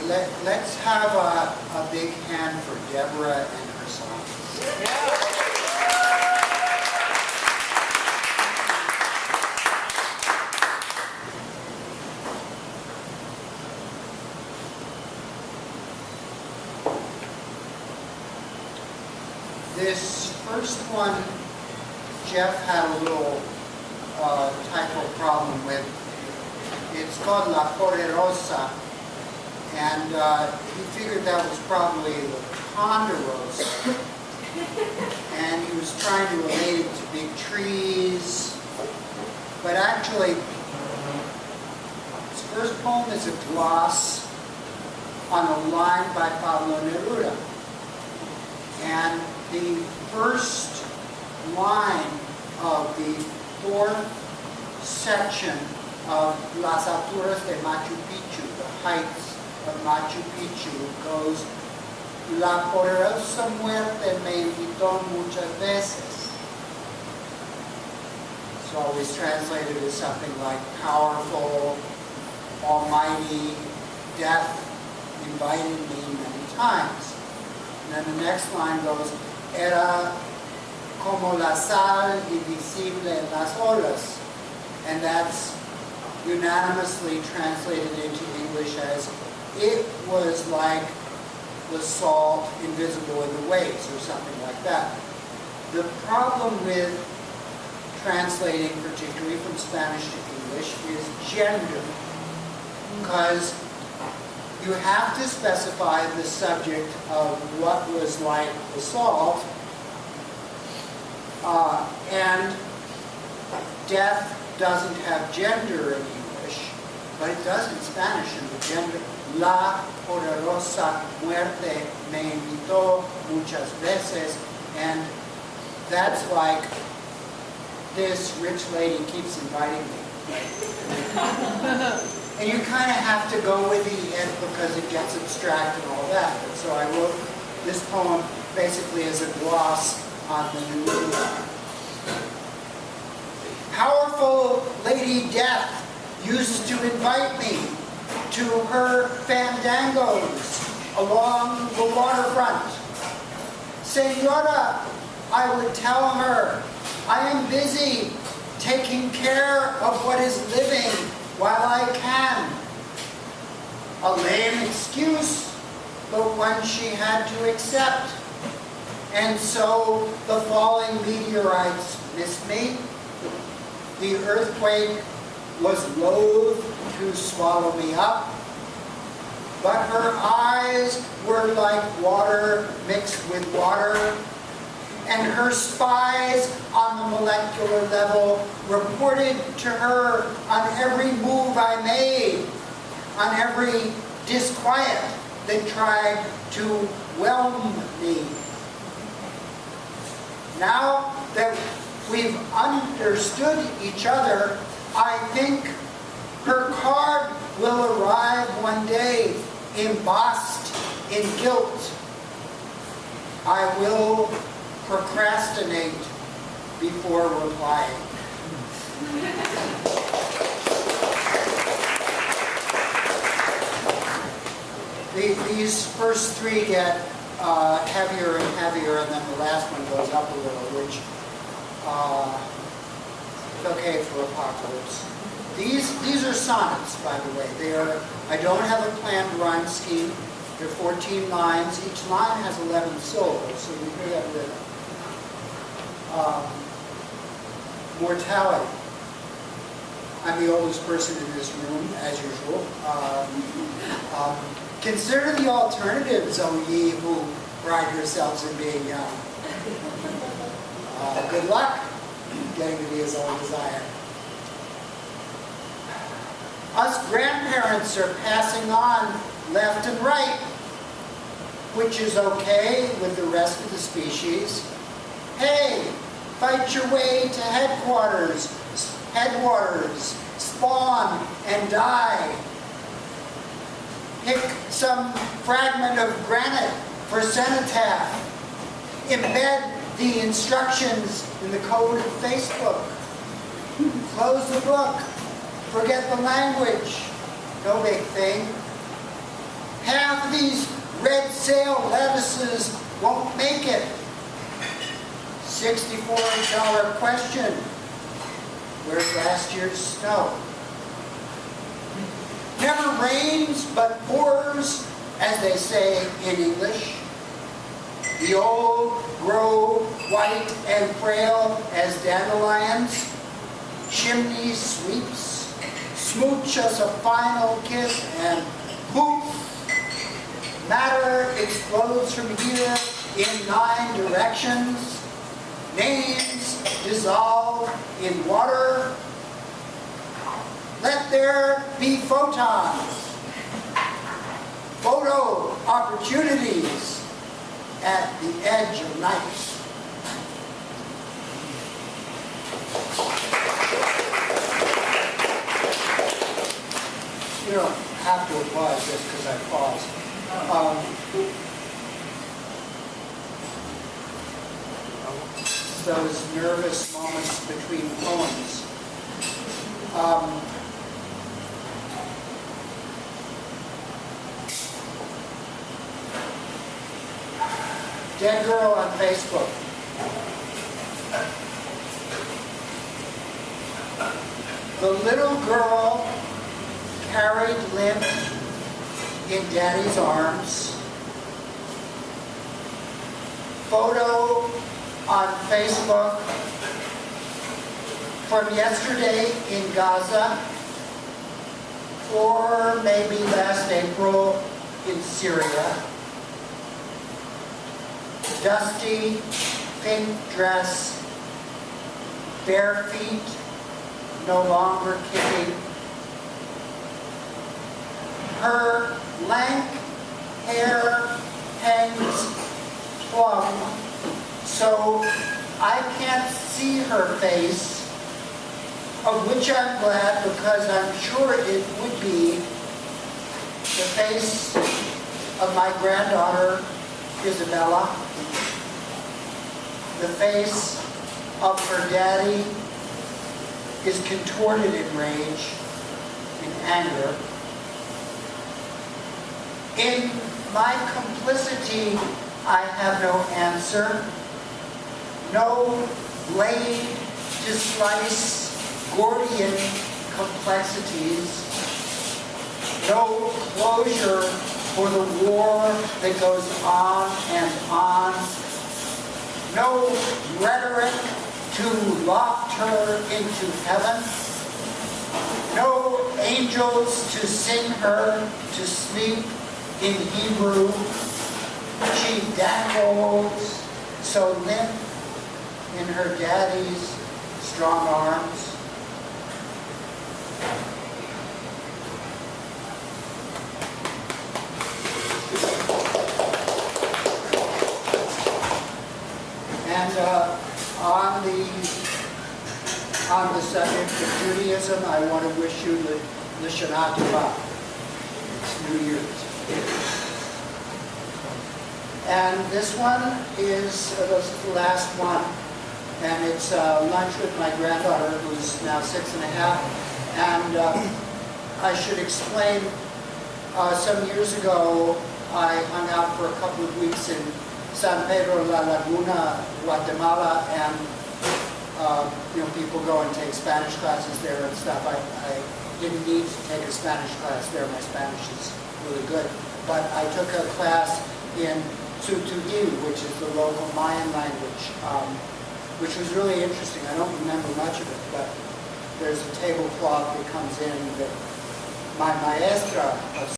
Let's have a big hand for Deborah and her song. This first one, Jeff had a little typo problem with. It's called La Poderosa, and he figured that was probably the Ponderosa, and he was trying to relate it to big trees, but actually, his first poem is a gloss on a line by Pablo Neruda, and the first line of the fourth section of Las Alturas de Machu Picchu, the heights of Machu Picchu, goes, La poderosa muerte me invitó muchas veces. It's always translated as something like powerful, almighty, death invited me many times. And then the next line goes, Era como la sal invisible en las olas. And that's unanimously translated into English as, it was like the salt invisible in the waves, or something like that. The problem with translating, particularly from Spanish to English, is gender. Because you have to specify the subject of what was like the salt, and death doesn't have gender in English, but it does in Spanish in the gender. La poderosa muerte me invitó muchas veces, and that's like, this rich lady keeps inviting me. And you kind of have to go with the end because it gets abstract and all that. And so I wrote this poem basically as a gloss on the new line. Powerful Lady Death used to invite me to her fandangos along the waterfront. Senora, I would tell her, I am busy taking care of what is living while I can. A lame excuse, but one she had to accept. And so the falling meteorites missed me. The earthquake was loath to swallow me up, but her eyes were like water mixed with water, and her spies on the molecular level reported to her on every move I made, on every disquiet that tried to whelm me. Now that we've understood each other, I think her card will arrive one day embossed in guilt. I will procrastinate before replying. These first three get heavier and heavier, and then the last one goes up a little, which is okay for Apocalypse. These are sonnets, by the way. They are. I don't have a planned rhyme scheme. They're 14 lines. Each line has 11 syllables, so you hear that rhythm. Mortality. I'm the oldest person in this room, as usual. Consider the alternatives, O ye who pride yourselves in being young. Good luck getting to be as old as I am. Us grandparents are passing on left and right, which is okay with the rest of the species. Hey, fight your way to headwaters, spawn and die. Pick some fragment of granite for cenotaph. Embed the instructions in the code of Facebook. Close the book. Forget the language. No big thing. Half these red sail lettuces won't make it. $64 question. Where's last year's snow? Never rains but pours, as they say in English. The old grow white and frail as dandelions. Chimney sweeps, smooch us a final kiss, and poof! Matter explodes from here in 9 directions. Names dissolve in water. Let there be photons. Photo opportunities at the edge of night. You don't have to applaud just because I paused. Those nervous moments between poems. Dead girl on Facebook. The little girl carried limp in Daddy's arms. Photo on Facebook from yesterday in Gaza, or maybe last April in Syria. Dusty pink dress, bare feet, no longer kicking. Her lank hair hangs plumb, so I can't see her face, of which I'm glad because I'm sure it would be the face of my granddaughter, Isabella, the face of her daddy is contorted in rage, in anger. In my complicity, I have no answer, no blade to slice Gordian complexities, no closure for the war that goes on and on, no rhetoric to loft her into heaven, no angels to sing her to sleep in Hebrew. She dangles so limp in her daddy's strong arms. And on the subject of Judaism, I want to wish you L'Shana Tova. It's New Year's. And this one is the last one, and it's lunch with my granddaughter, who's now 6½. And I should explain, some years ago, I hung out for a couple of weeks in San Pedro La Laguna, Guatemala, and people go and take Spanish classes there and stuff. I didn't need to take a Spanish class there. My Spanish is really good. But I took a class in Tutugi, which is the local Mayan language, which was really interesting. I don't remember much of it, but there's a tablecloth that comes in that my maestra of